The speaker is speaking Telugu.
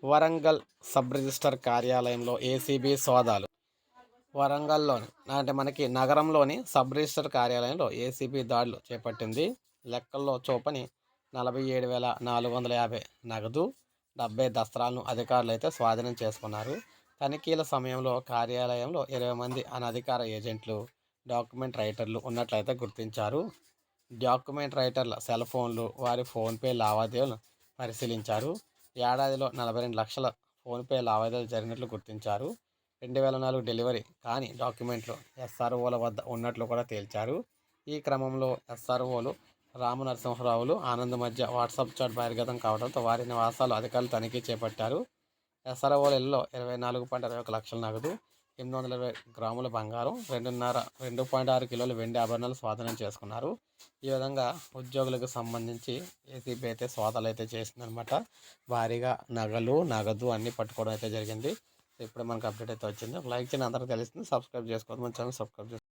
వరంగల్ సబ్ రిజిస్టర్ కార్యాలయంలో ఏసీబీ సోదాలు. వరంగల్‌లోని అంటే మనకి నగరంలోని సబ్ రిజిస్టర్ కార్యాలయంలో ఏసీబీ దాడులు చేపట్టింది. లెక్కల్లో చూపని 47,450 నగదు, 70 దస్త్రాలను అధికారులైతే స్వాధీనం చేసుకున్నారు. తనిఖీల సమయంలో కార్యాలయంలో 20 మంది అనధికార ఏజెంట్లు, డాక్యుమెంట్ రైటర్లు ఉన్నట్లయితే గుర్తించారు. డాక్యుమెంట్ రైటర్ల సెల్ ఫోన్లు, వారి ఫోన్‌పే లావాదేవీలను పరిశీలించారు. ఏడాదిలో 42 లక్షల ఫోన్‌పే లావాదేవీలు జరిగినట్లు గుర్తించారు. 2004 డెలివరీ కాని డాక్యుమెంట్లు ఎస్ఆర్ఓల వద్ద ఉన్నట్లు కూడా తేల్చారు. ఈ క్రమంలో ఎస్ఆర్ఓలు రామనరసింహరావులు, ఆనంద్ మధ్య వాట్సాప్ చాట్ బహిర్గతం కావడంతో వారి నివాసాలు అధికారులు తనిఖీ చేపట్టారు. ఎస్ఆర్ఓల ఇళ్లలో 24.21 లక్షల నగదు, 820 గ్రాముల బంగారం, 2.6 కిలోల వెండి ఆభరణాలు స్వాధీనం చేసుకున్నారు. ఈ విధంగా ఉద్యోగులకు సంబంధించి ఏసీబీ అయితే సోదాలు అయితే చేసిందనమాట. భారీగా నగలు, నగదు అన్నీ పట్టుకోవడం అయితే జరిగింది. ఇప్పుడు మనకు అప్డేట్ అయితే వచ్చింది. లైక్ చేయండి, అందరికీ తెలుస్తుంది. సబ్స్క్రైబ్ చేసుకోవద్దు, మన ఛానల్ సబ్స్క్రైబ్ చేసుకోండి.